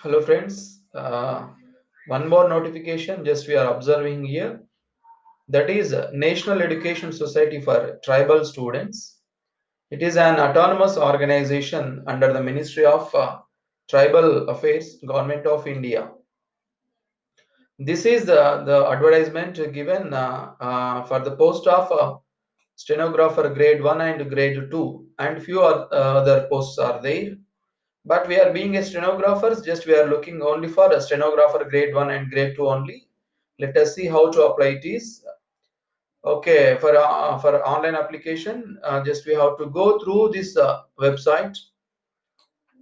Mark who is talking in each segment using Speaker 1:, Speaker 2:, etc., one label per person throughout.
Speaker 1: Hello friends, one more notification just we are observing here, that is National Education Society for Tribal Students. It is an autonomous organization under the Ministry of Tribal Affairs, Government of India. This is the advertisement given for the post of stenographer grade 1 and grade 2, and few other posts are there. But we are being a stenographers, just we are looking only for a stenographer grade 1 and grade 2 only. Let us see how to apply it is. Okay, for online application, just we have to go through this website.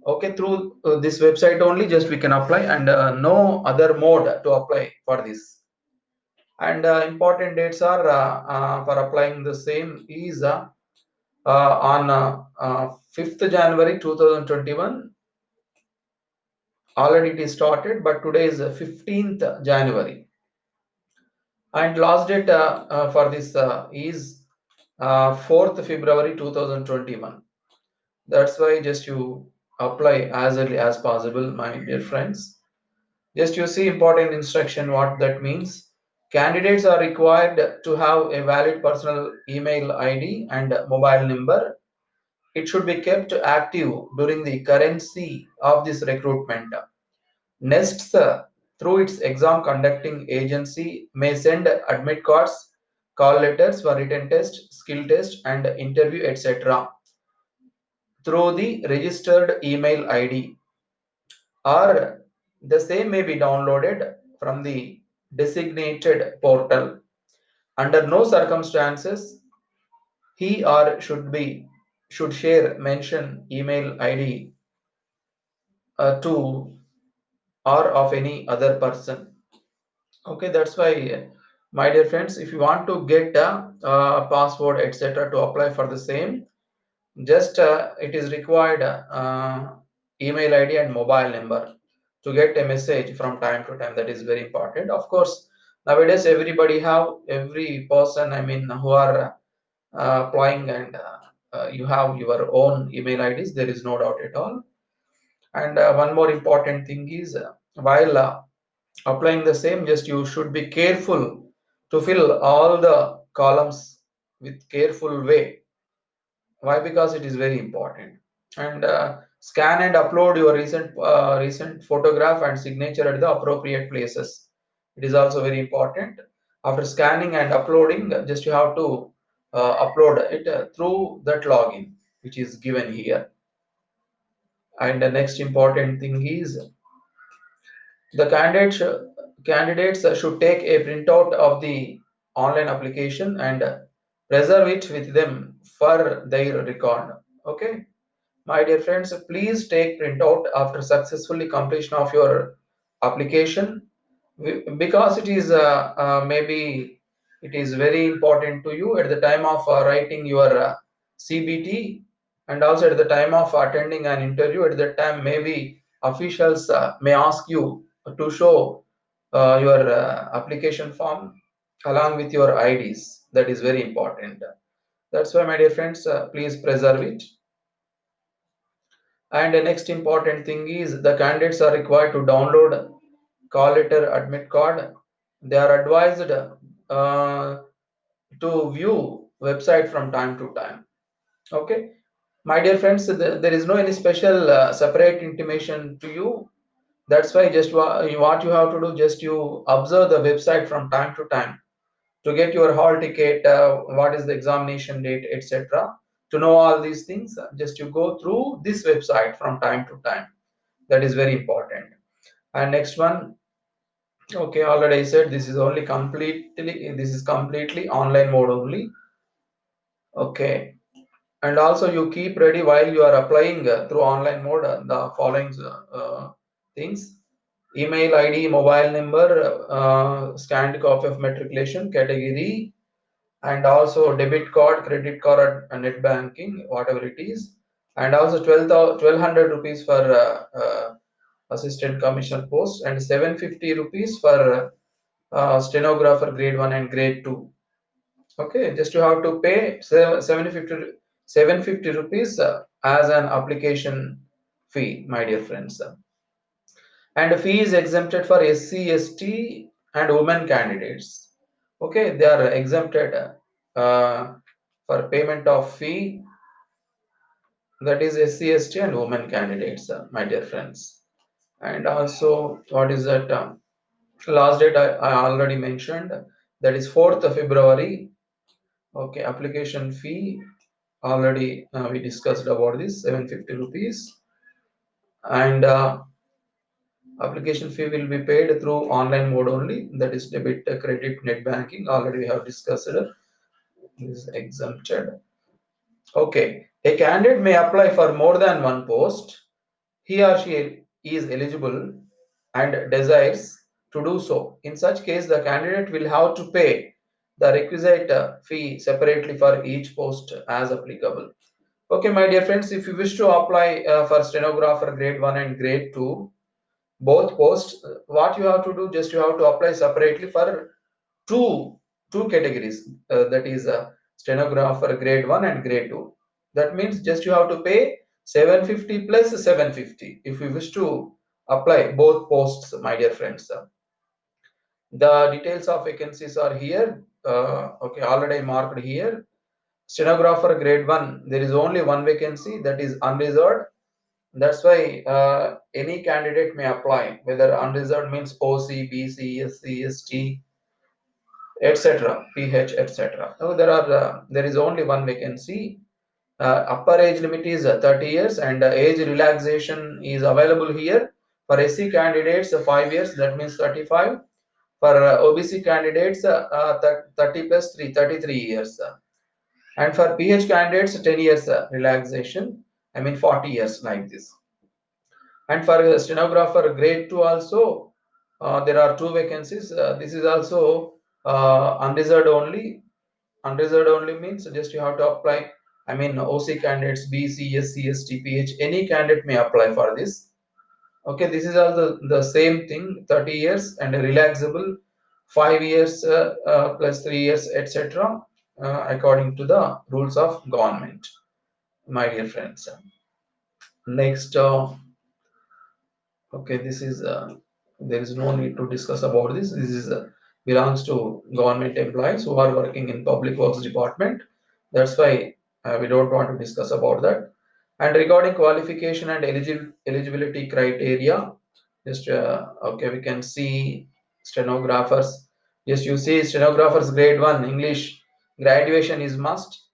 Speaker 1: Okay, through this website only, just we can apply, and no other mode to apply for this. And important dates are for applying the same is on 5th January 2021. Already it is started, but today is 15th January, and last date for this is 4th February 2021. That's why just you apply as early as possible, my dear friends. Just you see important instruction what that means. Candidates are required to have a valid personal email ID and mobile number. It should be kept active during the currency of this recruitment. Next, through its exam conducting agency, may send admit cards, call letters for written test, skill test, and interview, etc. through the registered email ID, or the same may be downloaded from the designated portal. Under no circumstances, he or should share mention email ID to or of any other person. Okay, that's why, my dear friends, if you want to get a password, etc., to apply for the same, just it is required email ID and mobile number to get a message from time to time. That is very important. Of course, nowadays everybody have every person. I mean, who are applying, and you have your own email IDs. There is no doubt at all. And one more important thing is while applying the same, just you should be careful to fill all the columns with careful way. Why? Because it is very important. And scan and upload your recent photograph and signature at the appropriate places. It is also very important. After scanning and uploading, just you have to upload it through that login which is given here. And the next important thing is the candidates should take a printout of the online application and preserve it with them for their record. Okay, my dear friends, please take printout after successfully completion of your application, because it is maybe it is very important to you at the time of writing your CBT, and also at the time of attending an interview. At that time, maybe officials may ask you to show your application form along with your IDs. That is very important. That's why, my dear friends, please preserve it. And the next important thing is the candidates are required to download call letter admit card. They are advised to view website from time to time. Okay, my dear friends, there is no any special separate intimation to you. That's why just what you have to do, just you observe the website from time to time to get your hall ticket, what is the examination date, etc. To know all these things, just you go through this website from time to time. That is very important. And next one, okay, already I said this is completely online mode only. Okay, and also you keep ready while you are applying through online mode the following things: email ID, mobile number, scanned copy of matriculation category, and also debit card, credit card, and net banking, whatever it is, and also 1200 rupees for assistant commissioner post, and 750 rupees for stenographer grade 1 and grade 2. Okay, just you have to pay 750 rupees as an application fee, my dear friends. and fee is exempted for SC, ST, and women candidates. Okay, they are exempted for payment of fee, that is SC, ST, and women candidates, my dear friends. And also, what is that? Last date I already mentioned, that is 4th of February. Okay, application fee already we discussed about this 750 rupees, and application fee will be paid through online mode only, that is debit, credit, net banking. Already we have discussed it. Is exempted. Okay, a candidate may apply for more than one post. He or she is eligible and desires to do so. In such case, the candidate will have to pay the requisite fee separately for each post as applicable. Okay, my dear friends, if you wish to apply for stenographer grade 1 and grade 2, both posts, what you have to do, just you have to apply separately for two two categories, that is stenographer grade 1 and grade 2. That means just you have to pay 750 plus 750 if you wish to apply both posts, my dear friends. The details of vacancies are here. Okay, already marked here. Stenographer grade 1, there is only one vacancy, that is unreserved. That's why any candidate may apply, whether unreserved means OC, BC, SC, ST, etc., PH, etc. Now there is only one vacancy. Upper age limit is 30 years, and age relaxation is available here. For SC candidates, 5 years, that means 35. For OBC candidates, 30 plus 3, 33 years. And for PH candidates, 10 years relaxation. I mean 40 years like this. And for stenographer grade 2 also, there are two vacancies. This is also unreserved only. Unreserved only means just you have to apply. I mean OC candidates, BC, SC, ST, PH, any candidate may apply for this. Okay, this is also the same thing, 30 years and relaxable 5 years plus 3 years, etc. According to the rules of government, my dear friends. Next, okay, this is there is no need to discuss about this. This is belongs to government employees who are working in public works department. That's why we don't want to discuss about that. And regarding qualification and eligibility criteria, just okay, we can see stenographers. Yes, you see stenographers grade 1 English graduation is must.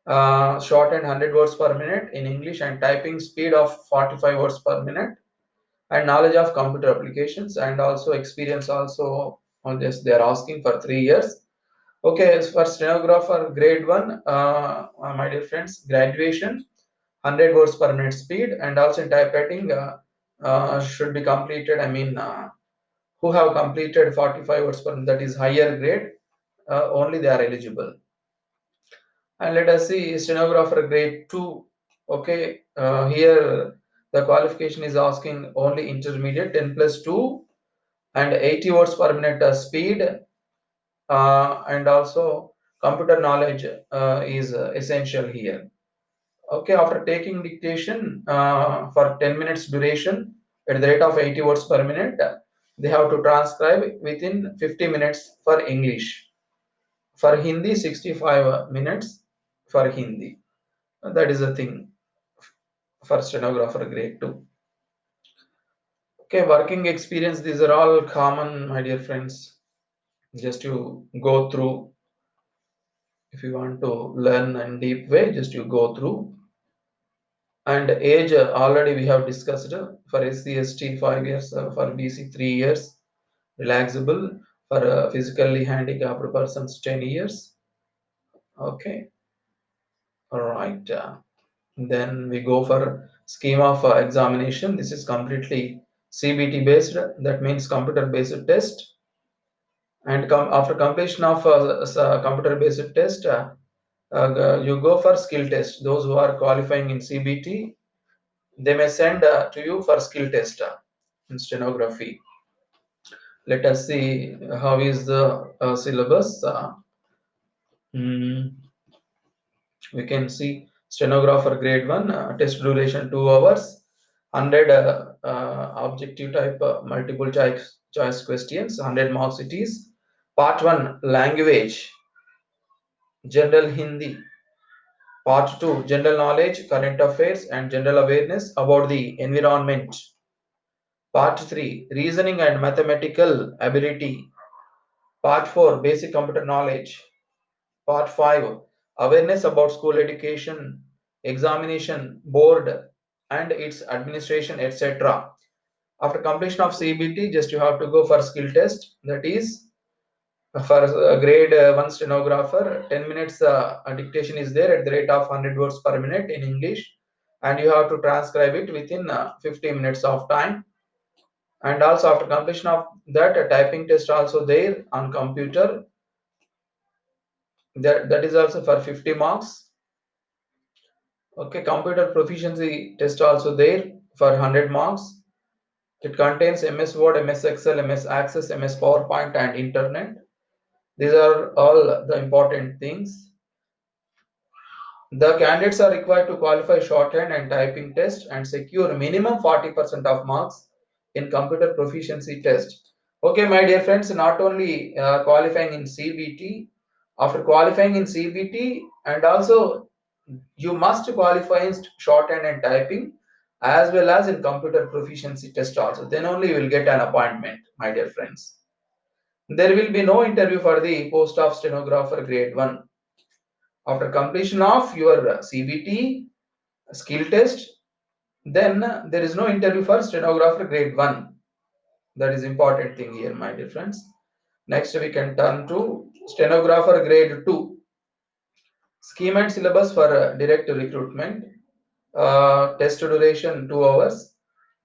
Speaker 1: Shorthand 100 words per minute in English and typing speed of 45 words per minute, and knowledge of computer applications, and also experience also on this they are asking for 3 years. Okay, as for stenographer grade 1, my dear friends, graduation 100 words per minute speed, and also in typewriting should be completed, I mean who have completed 45 words per minute, that is higher grade, only they are eligible. And let us see stenographer grade 2. Okay, here the qualification is asking only intermediate 10 plus 2 and 80 words per minute speed, and also computer knowledge is essential here. Okay, after taking dictation for 10 minutes duration at the rate of 80 words per minute, they have to transcribe within 50 minutes for English. For Hindi, 65 minutes for Hindi. That is the thing for stenographer grade 2. Okay, working experience, these are all common, my dear friends. Just you go through. If you want to learn in deep way, just you go through. And age, already we have discussed, for SC/ST 5 years, for BC 3 years, relaxable, for physically handicapped persons 10 years. Okay, all right. Then we go for scheme of examination. This is completely CBT based, that means computer based test. And after completion of computer based test, you go for skill test. Those who are qualifying in CBT, they may send to you for skill test in stenography. Let us see how is the syllabus. Mm, we can see stenographer grade 1, test duration 2 hours, 100 objective type multiple choice questions. 100 marks it is. Part 1 language, general Hindi. Part 2 general knowledge, current affairs, and general awareness about the environment. Part 3 reasoning and mathematical ability. Part 4 basic computer knowledge. Part 5 awareness about school education, examination, board, and its administration, etc. After completion of CBT, just you have to go for skill test. That is for grade 1 stenographer, 10 minutes dictation is there at the rate of 100 words per minute in English, and you have to transcribe it within 15 minutes of time. And also after completion of that, a typing test also there on computer. That is also for 50 marks. Okay, computer proficiency test also there for 100 marks. It contains MS Word, MS Excel, MS Access, MS PowerPoint, and Internet. These are all the important things. The candidates are required to qualify shorthand and typing test and secure minimum 40% of marks in computer proficiency test. Okay, my dear friends, not only qualifying in CBT, after qualifying in CBT, and also you must qualify in shorthand and typing as well as in computer proficiency test also. Then only you will get an appointment, my dear friends. There will be no interview for the post of stenographer grade 1. After completion of your CBT skill test, then there is no interview for stenographer grade 1. That is important thing here, my dear friends. Next we can turn to stenographer grade 2. Scheme and syllabus for direct recruitment. Test duration 2 hours.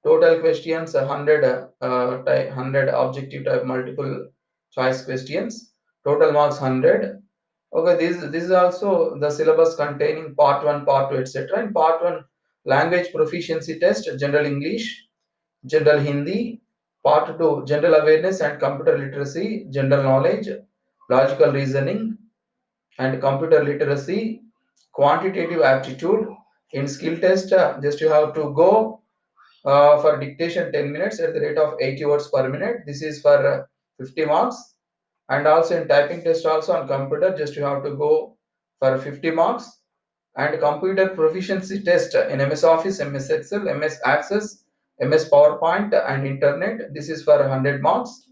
Speaker 1: Total questions 100 objective type multiple choice questions. Total marks 100. Okay, this is also the syllabus containing part 1, part 2, etc. In part 1, language proficiency test, general English, general Hindi. Part 2, general awareness and computer literacy, general knowledge, logical reasoning, and computer literacy, quantitative aptitude. In skill test, just you have to go for dictation 10 minutes at the rate of 80 words per minute. This is for 50 marks. And also in typing test also on computer, just you have to go for 50 marks. And computer proficiency test in MS Office, MS Excel, MS Access, MS PowerPoint, and Internet. This is for 100 marks.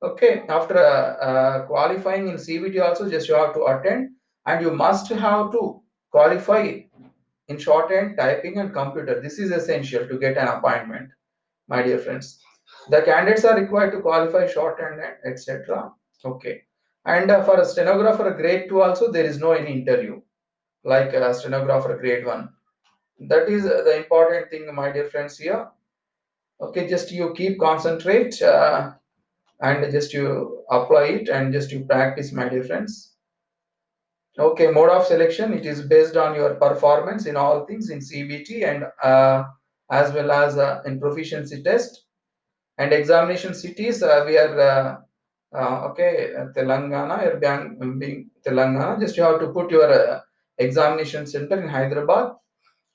Speaker 1: Okay, after qualifying in CBT also, just you have to attend, and you must have to qualify in shorthand, typing, and computer. This is essential to get an appointment, my dear friends. The candidates are required to qualify shorthand, etc. Okay, and for a stenographer grade 2 also, there is no any interview like a stenographer grade 1. That is the important thing, my dear friends, here. Okay, just you keep concentrate and just you apply it and just you practice, my dear friends. Okay, mode of selection, it is based on your performance in all things in CBT and as well as in proficiency test. And examination cities, we are okay, Telangana, you're being Telangana. Just you have to put your examination center in Hyderabad,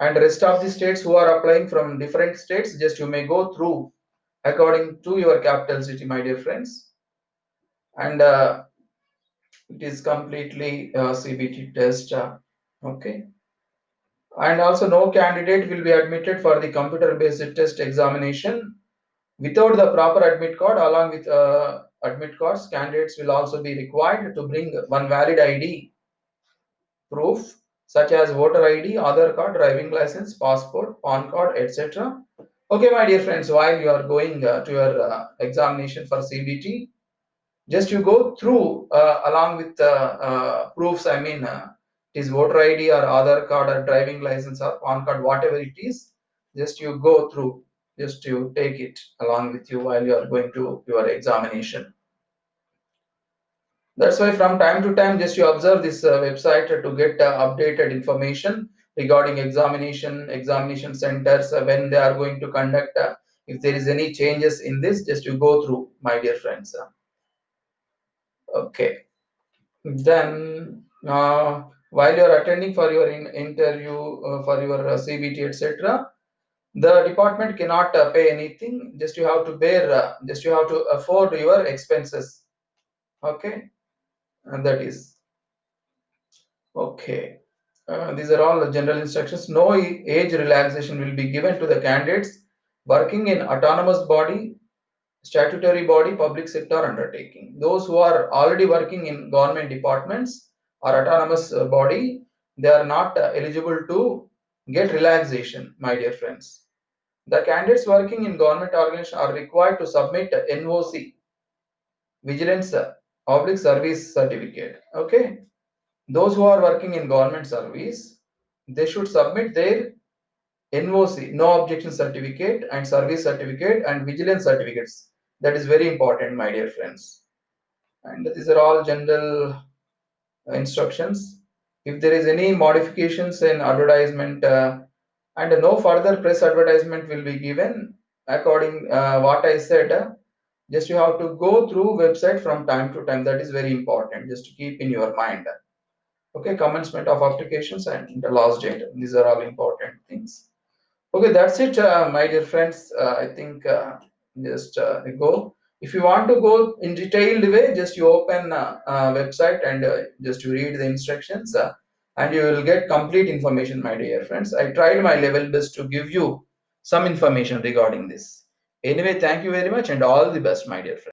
Speaker 1: and rest of the states who are applying from different states, just you may go through according to your capital city, my dear friends. And it is completely CBT test. Okay. And also, no candidate will be admitted for the computer-based test examination without the proper admit card. Along with admit cards, candidates will also be required to bring one valid ID proof, such as voter ID, Aadhaar card, driving license, passport, PAN card, etc. Okay, my dear friends, while you are going to your examination for CBT, just you go through along with proofs. I mean, it is voter ID or Aadhaar card or driving license or PAN card, whatever it is. Just you go through. Just you take it along with you while you are going to your examination. That's why from time to time, just you observe this website to get updated information regarding examination centers, when they are going to conduct. If there is any changes in this, just you go through, my dear friends. Okay. Then, while you are attending for your interview for your CBT, etc., The department cannot pay anything. Just you have to bear. Just you have to afford your expenses. Okay, and that is okay. These are all the general instructions. No age relaxation will be given to the candidates working in autonomous body, statutory body, public sector undertaking. Those who are already working in government departments or autonomous body, they are not eligible to get relaxation, my dear friends. The candidates working in government organization are required to submit NOC, Vigilance Public Service Certificate. Okay, those who are working in government service, they should submit their NOC, no objection certificate, and service certificate and vigilance certificates. That is very important, my dear friends. And these are all general instructions. If there is any modifications in advertisement, and no further press advertisement will be given according what I said. Just you have to go through website from time to time. That is very important. Just to keep in your mind. Okay, commencement of applications and the last date. These are all important things. Okay, that's it, my dear friends. I think just go. If you want to go in detailed way, just you open website and just you read the instructions, and you will get complete information, my dear friends. I tried my level best to give you some information regarding this. Anyway, thank you very much and all the best, my dear friends.